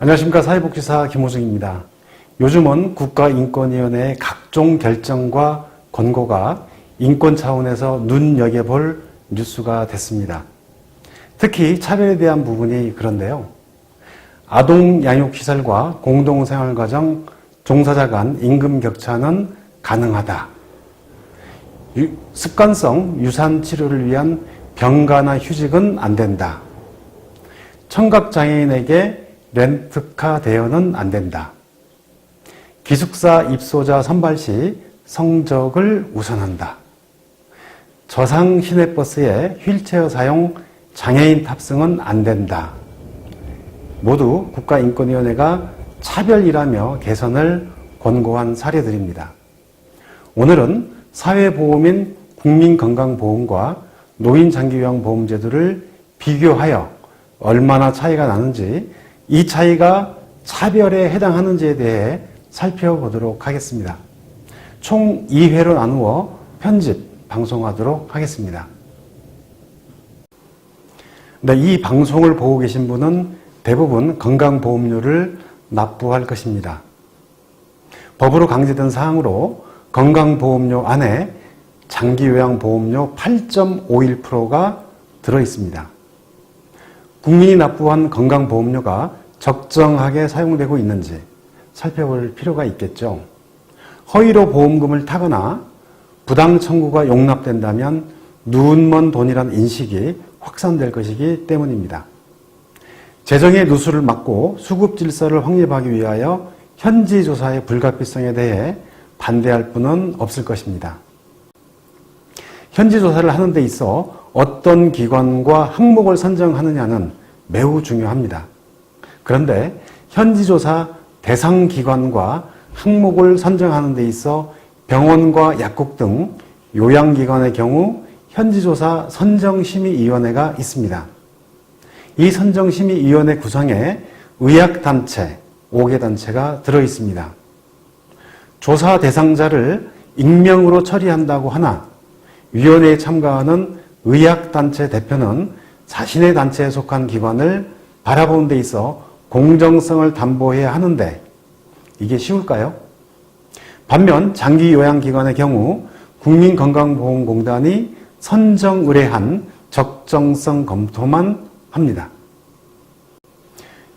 안녕하십니까. 사회복지사 김호중입니다. 요즘은 국가인권위원회의 각종 결정과 권고가 인권 차원에서 눈여겨볼 뉴스가 됐습니다. 특히 차별에 대한 부분이 그런데요. 아동 양육시설과 공동생활과정 종사자 간 임금 격차는 가능하다. 습관성 유산치료를 위한 병가나 휴직은 안 된다. 청각장애인에게 렌트카 대여는 안 된다. 기숙사 입소자 선발 시 성적을 우선한다. 저상 시내버스에 휠체어 사용 장애인 탑승은 안 된다. 모두 국가인권위원회가 차별이라며 개선을 권고한 사례들입니다. 오늘은 사회보험인 국민건강보험과 노인장기요양보험제도를 비교하여 얼마나 차이가 나는지, 이 차이가 차별에 해당하는지에 대해 살펴보도록 하겠습니다. 총 2회로 나누어 편집, 방송하도록 하겠습니다. 네, 이 방송을 보고 계신 분은 대부분 건강보험료를 납부할 것입니다. 법으로 강제된 사항으로 건강보험료 안에 장기요양보험료 8.51%가 들어있습니다. 국민이 납부한 건강보험료가 적정하게 사용되고 있는지 살펴볼 필요가 있겠죠. 허위로 보험금을 타거나 부당 청구가 용납된다면 눈먼 돈이란 인식이 확산될 것이기 때문입니다. 재정의 누수를 막고 수급 질서를 확립하기 위하여 현지 조사의 불가피성에 대해 반대할 분은 없을 것입니다. 현지 조사를 하는 데 있어 어떤 기관과 항목을 선정하느냐는 매우 중요합니다. 그런데 현지조사 대상 기관과 항목을 선정하는 데 있어 병원과 약국 등 요양기관의 경우 현지조사 선정심의위원회가 있습니다. 이 선정심의위원회 구성에 의학단체 5개 단체가 들어있습니다. 조사 대상자를 익명으로 처리한다고 하나 위원회에 참가하는 의학단체 대표는 자신의 단체에 속한 기관을 바라보는 데 있어 공정성을 담보해야 하는데 이게 쉬울까요? 반면 장기요양기관의 경우 국민건강보험공단이 선정 의뢰한 적정성 검토만 합니다.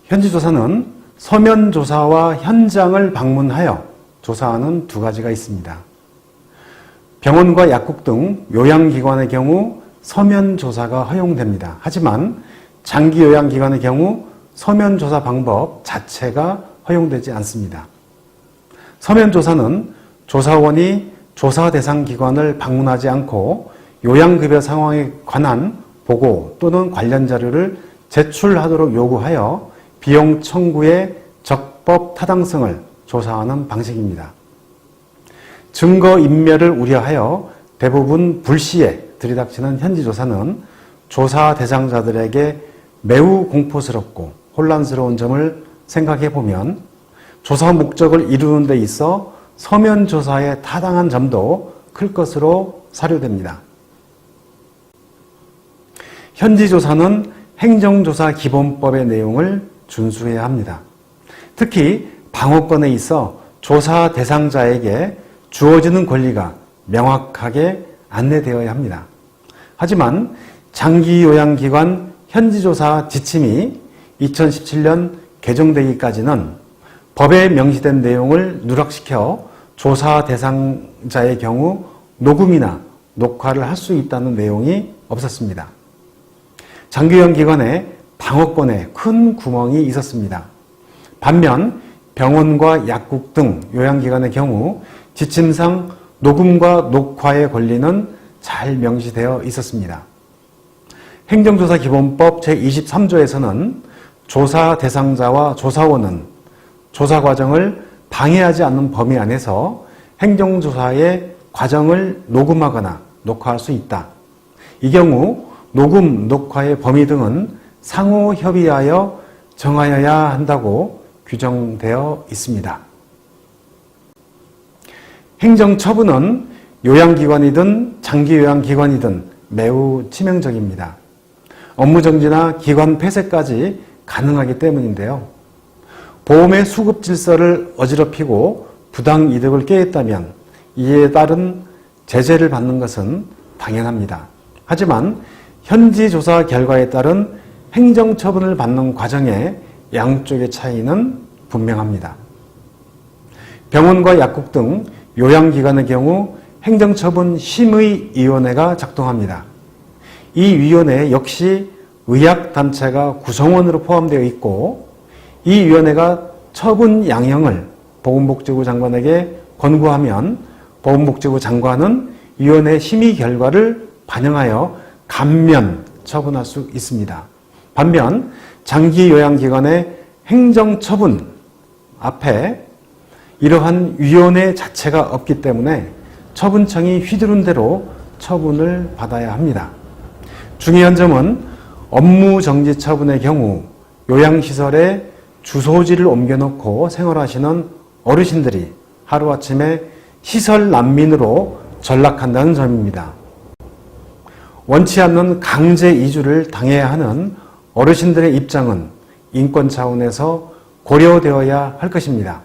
현지조사는 서면조사와 현장을 방문하여 조사하는 두 가지가 있습니다. 병원과 약국 등 요양기관의 경우 서면조사가 허용됩니다. 하지만 장기요양기관의 경우 서면조사 방법 자체가 허용되지 않습니다. 서면조사는 조사원이 조사 대상 기관을 방문하지 않고 요양급여 상황에 관한 보고 또는 관련 자료를 제출하도록 요구하여 비용 청구의 적법 타당성을 조사하는 방식입니다. 증거인멸을 우려하여 대부분 불시에 들이닥치는 현지조사는 조사 대상자들에게 매우 공포스럽고 혼란스러운 점을 생각해 보면 조사 목적을 이루는 데 있어 서면조사에 타당한 점도 클 것으로 사료됩니다. 현지조사는 행정조사 기본법의 내용을 준수해야 합니다. 특히 방어권에 있어 조사 대상자에게 주어지는 권리가 명확하게 안내되어야 합니다. 하지만 장기요양기관 현지조사 지침이 2017년 개정되기까지는 법에 명시된 내용을 누락시켜 조사 대상자의 경우 녹음이나 녹화를 할 수 있다는 내용이 없었습니다. 장기요양기관의 방어권에 큰 구멍이 있었습니다. 반면 병원과 약국 등 요양기관의 경우 지침상 녹음과 녹화의 권리는 잘 명시되어 있었습니다. 행정조사기본법 제23조에서는 조사 대상자와 조사원은 조사 과정을 방해하지 않는 범위 안에서 행정조사의 과정을 녹음하거나 녹화할 수 있다. 이 경우 녹음, 녹화의 범위 등은 상호 협의하여 정하여야 한다고 규정되어 있습니다. 행정처분은 요양기관이든 장기요양기관이든 매우 치명적입니다. 업무정지나 기관 폐쇄까지 가능하기 때문인데요. 보험의 수급 질서를 어지럽히고 부당 이득을 꾀했다면 이에 따른 제재를 받는 것은 당연합니다. 하지만 현지 조사 결과에 따른 행정처분을 받는 과정에 양쪽의 차이는 분명합니다. 병원과 약국 등 요양기관의 경우 행정처분 심의위원회가 작동합니다. 이 위원회 역시 의학단체가 구성원으로 포함되어 있고 이 위원회가 처분 양형을 보건복지부 장관에게 권고하면 보건복지부 장관은 위원회 심의 결과를 반영하여 감면 처분할 수 있습니다. 반면 장기요양기관의 행정처분 앞에 이러한 위원회 자체가 없기 때문에 처분청이 휘두른 대로 처분을 받아야 합니다. 중요한 점은 업무정지 처분의 경우 요양시설에 주소지를 옮겨놓고 생활하시는 어르신들이 하루아침에 시설 난민으로 전락한다는 점입니다. 원치 않는 강제 이주를 당해야 하는 어르신들의 입장은 인권 차원에서 고려되어야 할 것입니다.